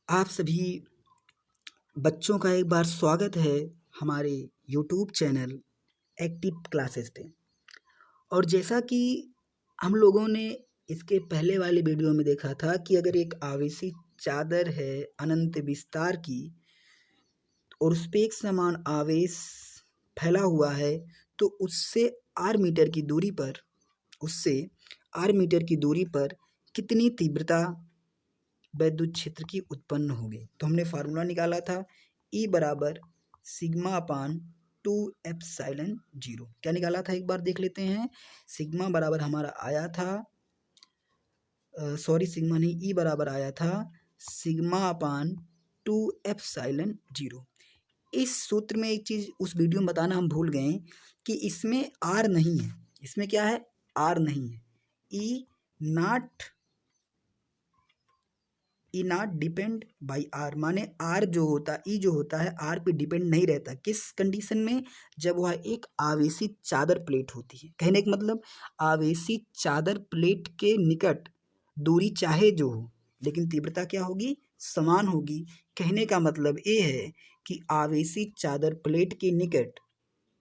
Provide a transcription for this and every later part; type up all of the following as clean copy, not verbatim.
आप सभी बच्चों का एक बार स्वागत है हमारे यूट्यूब चैनल एक्टिव क्लासेस पे। और जैसा कि हम लोगों ने इसके पहले वाले वीडियो में देखा था कि अगर एक आवेशी चादर है अनंत विस्तार की और उस पे एक समान आवेश फैला हुआ है तो उससे आर मीटर की दूरी पर कितनी तीव्रता वैद्युत क्षेत्र की उत्पन्न होगी। तो हमने फार्मूला निकाला था E बराबर सिग्मा अपान 2 एप्सिलॉन 0। क्या निकाला था एक बार देख लेते हैं। सिग्मा बराबर हमारा आया था सिग्मा नहीं, E बराबर आया था सिग्मा अपान 2 एप्सिलॉन 0। इस सूत्र में एक चीज उस वीडियो में बताना हम भूल गए कि इसमें आर नहीं है। इसमें क्या है? आर नहीं है। ई नॉट डिपेंड बाई आर, माने आर जो होता ई जो होता है आर पे डिपेंड नहीं रहता। किस कंडीशन में? जब वह एक आवेशी चादर प्लेट होती है। कहने का मतलब आवेशी चादर प्लेट के निकट दूरी चाहे जो हो लेकिन तीव्रता क्या होगी? समान होगी। कहने का मतलब ये है कि आवेशी चादर प्लेट के निकट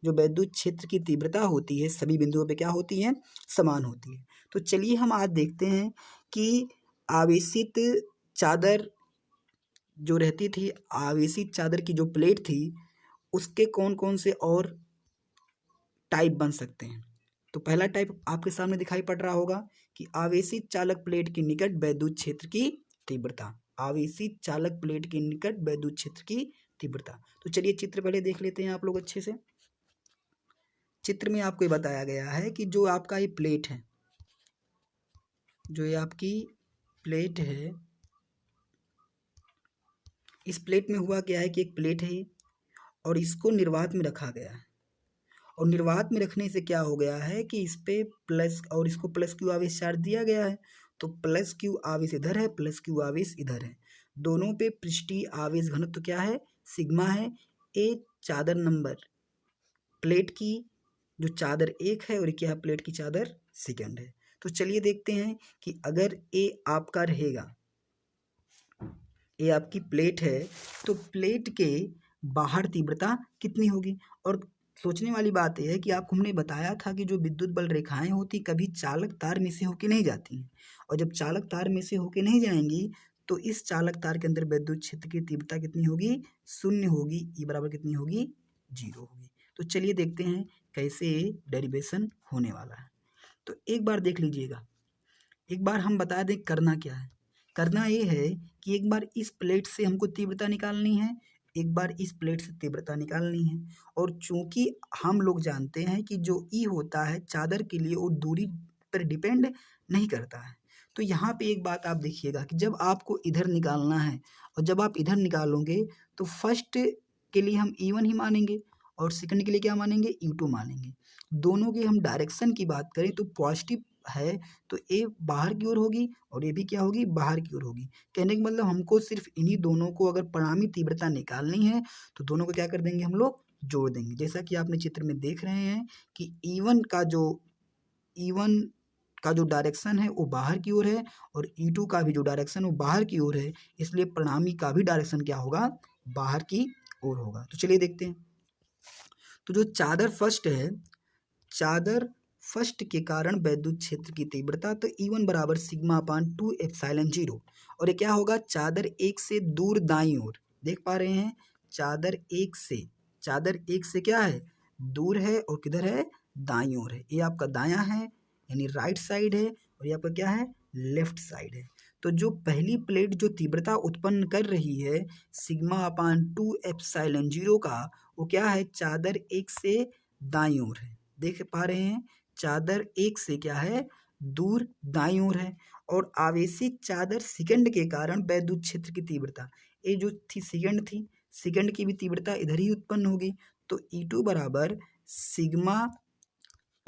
जो वैद्युत क्षेत्र की तीव्रता होती है सभी बिंदुओं पे क्या होती है? समान होती है। तो चलिए हम आज देखते हैं कि आवेशित चादर जो रहती थी, आवेशित चादर की जो प्लेट थी उसके कौन कौन से और टाइप बन सकते हैं। तो पहला टाइप आपके सामने दिखाई पड़ रहा होगा कि आवेशित चालक प्लेट के निकट वैद्युत क्षेत्र की तीव्रता। आवेशित चालक प्लेट के निकट वैद्युत क्षेत्र की तीव्रता। तो चलिए चित्र पहले देख लेते हैं आप लोग अच्छे से। चित्र में आपको ये बताया गया है कि जो आपका ये प्लेट है, जो ये आपकी प्लेट है, इस प्लेट में हुआ क्या है कि एक प्लेट है और इसको निर्वात में रखा गया है। और निर्वात में रखने से क्या हो गया है कि इस पे प्लस और इसको प्लस क्यू आवेश चार्ज दिया गया है। तो प्लस क्यू आवेश इधर है, प्लस क्यू आवेश इधर है। दोनों पे पृष्ठीय आवेश घनत्व क्या है? सिग्मा है। ए चादर नंबर प्लेट की जो चादर एक है और क्या है? प्लेट की चादर सेकंड है। तो चलिए देखते हैं कि अगर ए आपका रहेगा, ये आपकी प्लेट है, तो प्लेट के बाहर तीव्रता कितनी होगी। और सोचने वाली बात यह है कि आपको हमने बताया था कि जो विद्युत बल रेखाएं होती कभी चालक तार में से होके नहीं जाती हैं। और जब चालक तार में से होके नहीं जाएंगी तो इस चालक तार के अंदर विद्युत क्षेत्र की तीव्रता कितनी होगी? शून्य होगी। ई बराबर कितनी होगी? 0 होगी। तो चलिए देखते हैं कैसे डेरिवेशन होने वाला है। तो एक बार देख लीजिएगा, एक बार हम बता दें करना क्या है। करना ये है कि एक बार इस प्लेट से हमको तीव्रता निकालनी है, एक बार इस प्लेट से तीव्रता निकालनी है। और चूंकि हम लोग जानते हैं कि जो ई होता है चादर के लिए वो दूरी पर डिपेंड नहीं करता है। तो यहाँ पे एक बात आप देखिएगा कि जब आपको इधर निकालना है और जब आप इधर निकालोगे तो फर्स्ट के लिए हम E1 ही मानेंगे और सेकंड के लिए क्या मानेंगे? E2 मानेंगे। दोनों की हम डायरेक्शन की बात करें तो पॉजिटिव है तो ए बाहर की ओर होगी और ये भी क्या होगी? बाहर की ओर होगी। कहने का मतलब हमको सिर्फ इन्हीं दोनों को अगर परिणामी तीव्रता निकालनी है तो दोनों को क्या कर देंगे? हम लोग जोड़ देंगे। जैसा कि आपने चित्र में देख रहे हैं कि E1 का जो डायरेक्शन है वो बाहर की ओर है और E2 का भी जो डायरेक्शन वो बाहर की ओर है, इसलिए परिणामी का भी डायरेक्शन क्या होगा? बाहर की ओर होगा। तो चलिए देखते हैं। तो जो चादर फर्स्ट के कारण वैद्युत क्षेत्र की तीव्रता तो E1 बराबर सिग्मा अपान 2 एप्सिलॉन 0। और ये क्या होगा? चादर एक से दूर दाईं ओर, देख पा रहे हैं, चादर एक से क्या है? दूर है और किधर है? दाईं ओर है। ये आपका दायां है यानी राइट साइड है और ये आपका क्या है? लेफ्ट साइड है। तो जो पहली प्लेट जो तीव्रता उत्पन्न कर रही है सिग्मा अपान 2 एप्सिलॉन 0 का, वो क्या है? चादर एक से दाईं ओर है। देख पा रहे हैं, चादर एक से क्या है? दूर दाईं ओर है। और आवेशित चादर सेकंड के कारण वैद्युत क्षेत्र की तीव्रता, ये जो थी सेकंड की भी तीव्रता इधर ही उत्पन्न होगी। तो E2 बराबर सिग्मा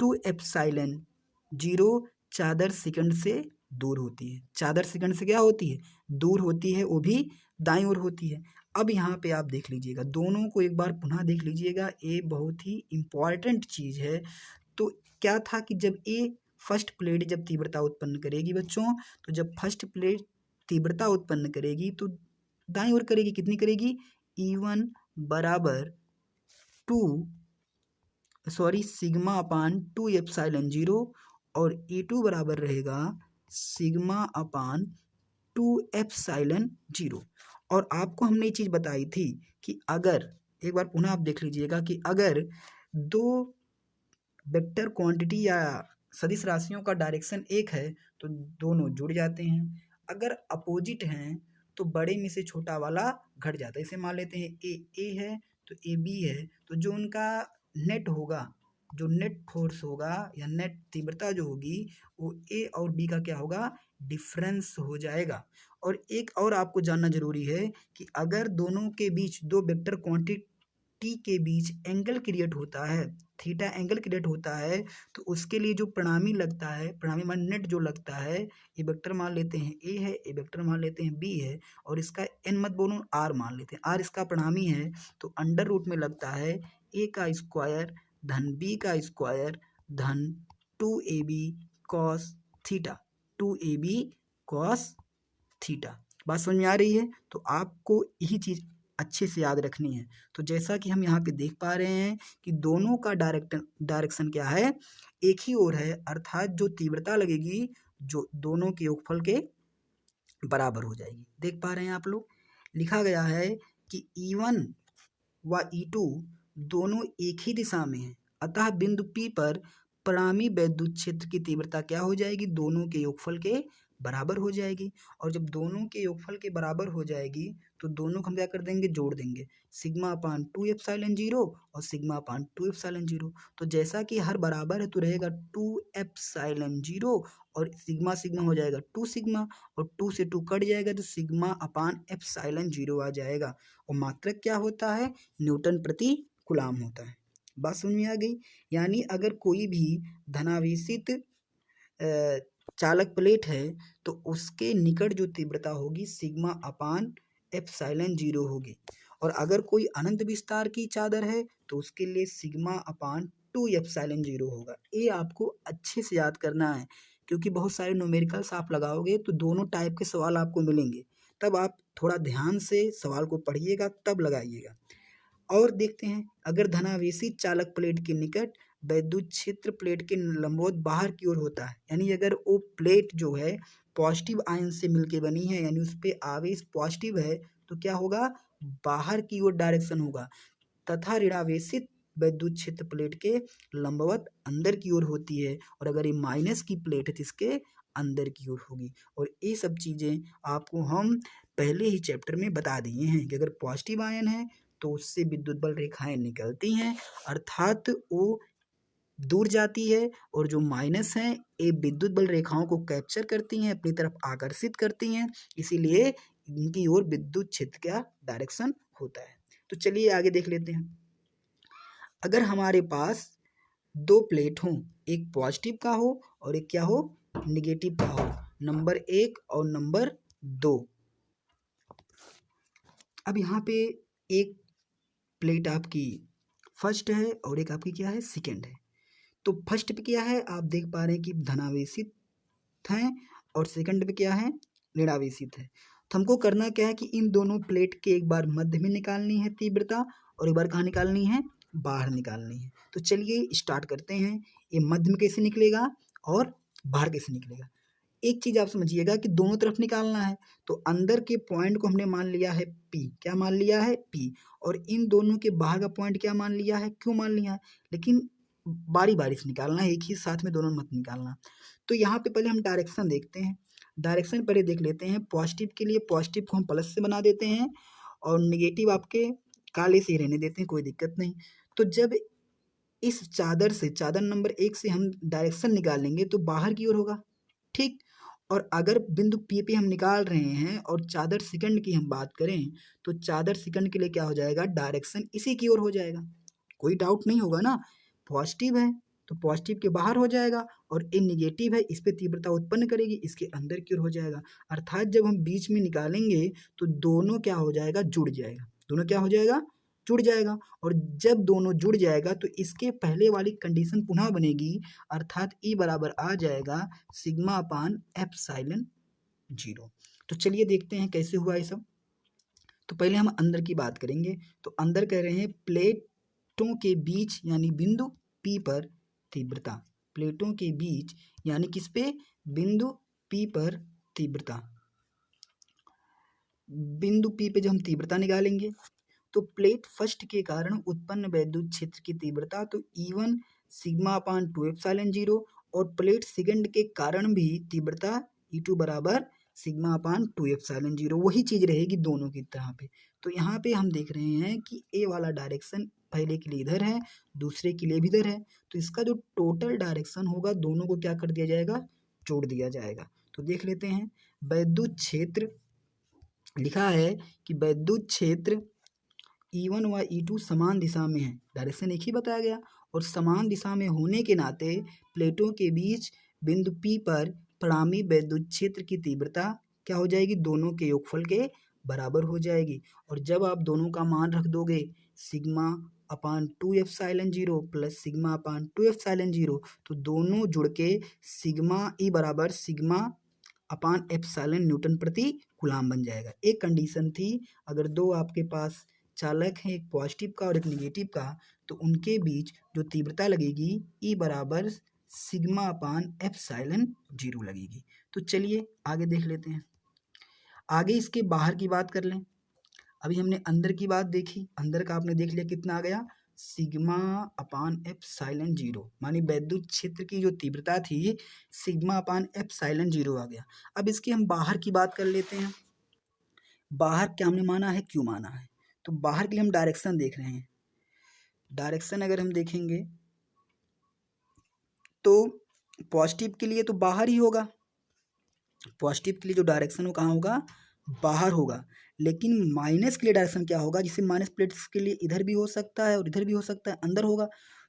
2 एप्सिलॉन 0 चादर सेकंड से दूर होती है। चादर सेकंड से क्या होती है? दूर होती है, वो भी दाईं ओर होती है। अब यहाँ पे आप देख लीजिएगा, दोनों को एक बार पुनः देख लीजिएगा, ये बहुत ही इम्पॉर्टेंट चीज़ है। तो क्या था कि जब ये फर्स्ट प्लेट जब तीव्रता उत्पन्न करेगी बच्चों, तो जब फर्स्ट प्लेट तीव्रता उत्पन्न करेगी तो दाईं ओर करेगी, कितनी करेगी, E1 बराबर सिग्मा अपान 2 एप्सिलॉन 0 और E2 बराबर रहेगा सिग्मा अपान 2 एप्सिलॉन 0। और आपको हमने ये चीज़ बताई थी कि अगर, एक बार पुनः आप देख लीजिएगा कि अगर दो वेक्टर क्वांटिटी या सदिश राशियों का डायरेक्शन एक है तो दोनों जुड़ जाते हैं, अगर अपोजिट हैं तो बड़े में से छोटा वाला घट जाता है। इसे मान लेते हैं ए है तो ए बी है, तो जो उनका नेट होगा, जो नेट फोर्स होगा या नेट तीव्रता जो होगी वो ए और बी का क्या होगा, डिफरेंस हो जाएगा। और एक और आपको जानना जरूरी है कि अगर दोनों के बीच, दो वेक्टर क्वांटिटी के बीच एंगल क्रिएट होता है, थीटा एंगल क्रिएट होता है, तो उसके लिए जो प्रणामी लगता है, प्रणामी मान नेट जो लगता है, ये वेक्टर मान लेते हैं ए है, ये वेक्टर मान लेते हैं बी है, और इसका एन मत बोलो, आर मान लेते हैं, आर इसका प्रणामी है, तो अंडर रूट में लगता है ए का स्क्वायर धन बी का स्क्वायर धन 2ab cos theta, 2ab cos theta. बात समझ में आ रही है? तो आपको यही चीज़ अच्छे से याद रखनी है। तो जैसा कि हम यहाँ पे देख पा रहे हैं कि दोनों का डायरेक्शन क्या है, एक ही ओर है, अर्थात जो तीव्रता लगेगी जो दोनों के योगफल के बराबर हो जाएगी। देख पा रहे हैं आप लोग, लिखा गया है कि E1 व E2 दोनों एक ही दिशा में है, अतः बिंदु P पर परिणामी वैद्युत क्षेत्र की तीव्रता क्या हो जाएगी, दोनों के योगफल के बराबर हो जाएगी। और जब दोनों के योगफल के बराबर हो जाएगी तो दोनों को हम क्या कर देंगे, जोड़ देंगे, सिग्मा अपान 2 एप्सिलॉन 0 और सिग्मा अपान 2 एप्सिलॉन 0। तो जैसा कि हर बराबर है तो रहेगा 2 एप्सिलॉन 0 और सिग्मा सिग्मा हो जाएगा 2 सिग्मा, और 2 से 2 कट जाएगा तो सिग्मा अपान एप्सिलॉन 0 आ जाएगा। और मात्रक क्या होता है, न्यूटन प्रति कूलाम होता है। बात समझ में आ गई? यानी अगर कोई भी धनावेशित चालक प्लेट है तो उसके निकट जो तीव्रता होगी सिग्मा अपान एप्सिलॉन 0 होगी, और अगर कोई अनंत विस्तार की चादर है तो उसके लिए सिग्मा अपान 2 एप्सिलॉन 0 होगा। ये आपको अच्छे से याद करना है, क्योंकि बहुत सारे न्यूमेरिकल्स आप लगाओगे तो दोनों टाइप के सवाल आपको मिलेंगे, तब आप थोड़ा ध्यान से सवाल को पढ़िएगा तब लगाइएगा। और देखते हैं, अगर धनावेशी चालक प्लेट के निकट वैद्युत क्षेत्र प्लेट के लंबवत बाहर की ओर होता है, यानी अगर वो प्लेट जो है पॉजिटिव आयन से मिलके बनी है, यानी उस पर आवेश पॉजिटिव है, तो क्या होगा, बाहर की ओर डायरेक्शन होगा, तथा ऋणावेशित वैद्युत क्षेत्र प्लेट के लंबवत अंदर की ओर होती है, और अगर ये माइनस की प्लेट है तो इसके अंदर की ओर होगी। और ये सब चीज़ें आपको हम पहले ही चैप्टर में बता दिए हैं कि अगर पॉजिटिव आयन है तो उससे विद्युत बल रेखाएं निकलती हैं, अर्थात वो दूर जाती है, और जो माइनस हैं ये विद्युत बल रेखाओं को कैप्चर करती हैं, अपनी तरफ आकर्षित करती हैं, इसीलिए इनकी ओर विद्युत क्षेत्र का डायरेक्शन होता है। तो चलिए आगे देख लेते हैं। अगर हमारे पास दो प्लेट हों, एक पॉजिटिव का हो और एक क्या हो, निगेटिव का हो, नंबर 1 और नंबर 2। अब यहाँ पे एक प्लेट आपकी फर्स्ट है और एक आपकी क्या है, सेकंड है। तो फर्स्ट पे क्या है, आप देख पा रहे हैं कि धनावेशित हैं, और सेकंड पे क्या है, ऋणावेशित है। तो हमको करना क्या है कि इन दोनों प्लेट के एक बार मध्य में निकालनी है तीव्रता, और एक बार कहाँ निकालनी है, बाहर निकालनी है। तो चलिए स्टार्ट करते हैं। ये मध्य में कैसे निकलेगा और बाहर कैसे निकलेगा। एक चीज़ आप समझिएगा कि दोनों तरफ निकालना है, तो अंदर के पॉइंट को हमने मान लिया है P, क्या मान लिया है P, और इन दोनों के बाहर का पॉइंट क्या मान लिया है, Q मान लिया है। लेकिन बारी बारी से निकालना है, एक ही साथ में दोनों मत निकालना। तो यहाँ पे पहले हम डायरेक्शन देखते हैं। डायरेक्शन पहले देख लेते हैं। पॉजिटिव के लिए पॉजिटिव को हम प्लस से बना देते हैं, और निगेटिव आपके काले से ही रहने देते हैं, कोई दिक्कत नहीं। तो जब इस चादर से, चादर नंबर 1 से हम डायरेक्शन निकालेंगे तो बाहर की ओर होगा, ठीक। और अगर बिंदु P पे हम निकाल रहे हैं और चादर सेकंड की हम बात करें तो चादर सेकंड के लिए क्या हो जाएगा, डायरेक्शन इसी की ओर हो जाएगा, कोई डाउट नहीं होगा ना। पॉजिटिव है तो पॉजिटिव के बाहर हो जाएगा, और ये निगेटिव है, इस पे तीव्रता उत्पन्न करेगी, इसके अंदर की ओर हो जाएगा। अर्थात जब हम बीच में निकालेंगे तो दोनों क्या हो जाएगा, जुड़ जाएगा, दोनों क्या हो जाएगा, जुड़ जाएगा। और जब दोनों जुड़ जाएगा तो इसके पहले वाली कंडीशन पुनः बनेगी, अर्थात E बराबर आ जाएगा सिग्मा अपान एप्सिलॉन 0। तो चलिए देखते हैं कैसे हुआ ये सब। तो पहले हम अंदर की बात करेंगे। तो अंदर कह रहे हैं प्लेटों के बीच यानी बिंदु P पर तीव्रता, प्लेटों के बीच यानी किस पे, बिंदु P पर तीव्रता। बिंदु P पे जब हम तीव्रता निकालेंगे तो प्लेट फर्स्ट के कारण उत्पन्न वैद्युत क्षेत्र की तीव्रता तो E1 सिग्मा अपान 2 एप्सिलॉन 0 और प्लेट सेकंड के कारण भी तीव्रता E2 बराबर सिग्मा अपान 2 एप्सिलॉन 0, वही चीज रहेगी दोनों की तरह पे। तो यहाँ पे हम देख रहे हैं कि ए वाला डायरेक्शन पहले के लिए इधर है, दूसरे के लिए भी इधर है, तो इसका जो टोटल डायरेक्शन होगा दोनों को क्या कर दिया जाएगा, जोड़ दिया जाएगा। तो देख लेते हैं, वैद्युत क्षेत्र लिखा है कि वैद्युत क्षेत्र E1 व E2 समान दिशा में है, डायरेक्शन एक ही बताया गया, और समान दिशा में होने के नाते प्लेटों के बीच बिंदु P पर परिणामी वैद्युत क्षेत्र की तीव्रता क्या हो जाएगी, दोनों के योगफल के बराबर हो जाएगी। और जब आप दोनों का मान रख दोगे सिग्मा अपान 2 एप्सिलॉन 0 प्लस सिग्मा अपान 2 एप्सिलॉन 0, तो दोनों जुड़ के सिग्मा E बराबर सिग्मा अपान एप्सिलॉन न्यूटन प्रति कूलाम बन जाएगा। एक कंडीशन थी, अगर दो आपके पास चालक है, एक पॉजिटिव का और एक निगेटिव का, तो उनके बीच जो तीव्रता लगेगी ई बराबर सिग्मा अपान एप्सिलॉन 0 लगेगी। तो चलिए आगे देख लेते हैं। आगे इसके बाहर की बात कर लें। अभी हमने अंदर की बात देखी, अंदर का आपने देख लिया कितना आ गया, सिग्मा अपान एप्सिलॉन 0, मानी वैद्युत क्षेत्र की जो तीव्रता थी सिग्मा अपान एप्सिलॉन 0 आ गया। अब इसकी हम बाहर की बात कर लेते हैं। बाहर क्या हमने माना है, क्यों माना है, तो बाहर के लिए हम डायरेक्शन देख रहे हैं। डायरेक्शन अगर हम देखेंगे तो पॉजिटिव के लिए तो बाहर ही होगा, पॉजिटिव के लिए जो डायरेक्शन वो कहाँ होगा, बाहर होगा। लेकिन माइनस के लिए डायरेक्शन क्या होगा, जिसे माइनस प्लेट्स के लिए इधर भी हो सकता है और इधर भी हो सकता है, अंदर होगा।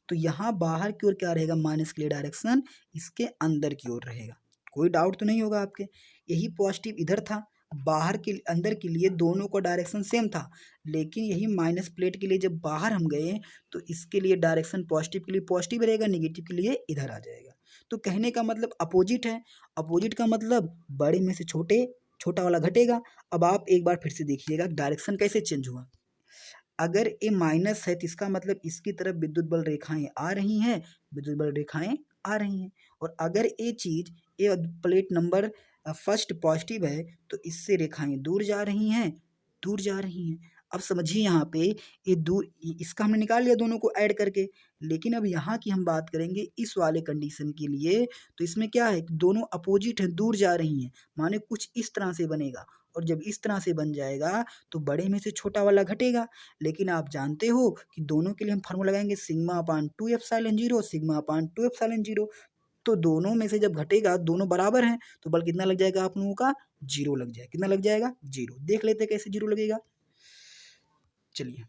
तो यहाँ बाहर की ओर क्या रहेगा, माइनस के लिए डायरेक्शन इसके अंदर की ओर रहेगा। कोई डाउट तो नहीं होगा आपके। यही पॉजिटिव इधर था, बाहर के अंदर के लिए दोनों का डायरेक्शन सेम था, लेकिन यही माइनस प्लेट के लिए जब बाहर हम गए तो इसके लिए डायरेक्शन पॉजिटिव के लिए पॉजिटिव रहेगा, नेगेटिव के लिए इधर आ जाएगा। तो कहने का मतलब अपोजिट है, अपोजिट का मतलब बड़े में से छोटे, छोटा वाला घटेगा। अब आप एक बार फिर से देखिएगा डायरेक्शन कैसे चेंज हुआ। अगर ये माइनस है तो इसका मतलब इसकी तरफ विद्युत बल रेखाएं आ रही हैं, विद्युत बल रेखाएं आ रही हैं। और अगर ये चीज, ये प्लेट नंबर फर्स्ट पॉजिटिव है तो इससे रेखाएं दूर जा रही हैं, दूर जा रही हैं। अब समझिए यहाँ पे ये दूर, इसका हमने निकाल लिया दोनों को ऐड करके। लेकिन अब यहाँ की हम बात करेंगे इस वाले कंडीशन के लिए, तो इसमें क्या है, दोनों अपोजिट हैं, दूर जा रही हैं, माने कुछ इस तरह से बनेगा। और जब इस तरह से बन जाएगा तो बड़े में से छोटा वाला घटेगा। लेकिन आप जानते हो कि दोनों के लिए हम फार्मूला लगाएंगे सिग्मा अपान 2 एप्सिलॉन 0, सिग्मा अपान 2 एप्सिलॉन 0। तो दोनों में से जब घटेगा, दोनों बराबर हैं, तो बल कितना लग जाएगा आप लोगों का, 0 लग जाएगा। कितना लग जाएगा, 0। देख लेते हैं कैसे 0 लगेगा। चलिए,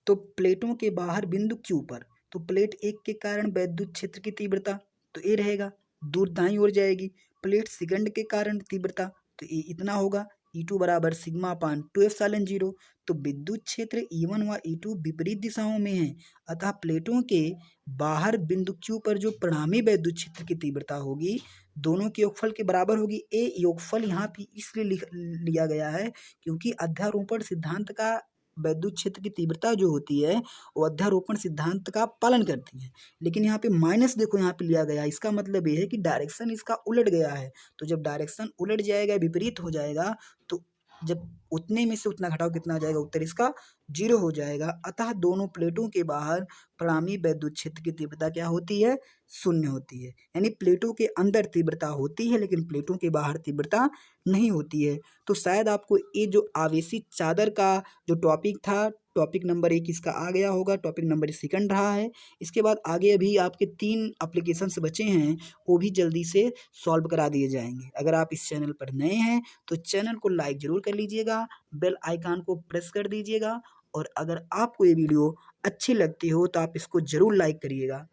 तो प्लेटों के बाहर बिंदु Q पर, तो प्लेट एक के कारण वैद्युत क्षेत्र की तीव्रता तो ए रहेगा, दूर दाईं ओर जाएगी। प्लेट सेकंड के कारण तीव्रता तो ए इतना होगा, E2 बराबर सिग्मा अपान 2 एप्सिलॉन 0। तो विद्युत क्षेत्र E1 व E2 विपरीत दिशाओं में है, अतः प्लेटों के बाहर बिंदु Q पर जो परिणामी वैद्युत क्षेत्र की तीव्रता होगी दोनों के योगफल के बराबर होगी। ए योगफल यहाँ पे इसलिए लिया गया है क्योंकि अध्यारोपण सिद्धांत का वैद्युत क्षेत्र की तीव्रता जो होती है वो अध्यारोपण सिद्धांत का पालन करती है। लेकिन यहाँ पे माइनस देखो यहाँ पे लिया गया, इसका मतलब ये है कि डायरेक्शन इसका उलट गया है। तो जब डायरेक्शन उलट जाएगा, विपरीत हो जाएगा, तो जब उतने में से उतना घटाओ कितना आ जाएगा, उत्तर इसका 0 हो जाएगा। अतः दोनों प्लेटों के बाहर परिणामी वैद्युत क्षेत्र की तीव्रता क्या होती है, 0 होती है। यानी प्लेटों के अंदर तीव्रता होती है लेकिन प्लेटों के बाहर तीव्रता नहीं होती है। तो शायद आपको ये जो आवेशित चादर का जो टॉपिक था, टॉपिक नंबर 1 इसका आ गया होगा, टॉपिक नंबर 2 रहा है। इसके बाद आगे अभी आपके 3 एप्लीकेशंस बचे हैं, वो भी जल्दी से सॉल्व करा दिए जाएंगे। अगर आप इस चैनल पर नए हैं तो चैनल को लाइक जरूर कर लीजिएगा, बेल आइकन को प्रेस कर दीजिएगा, और अगर आपको ये वीडियो अच्छी लगती हो तो आप इसको ज़रूर लाइक करिएगा।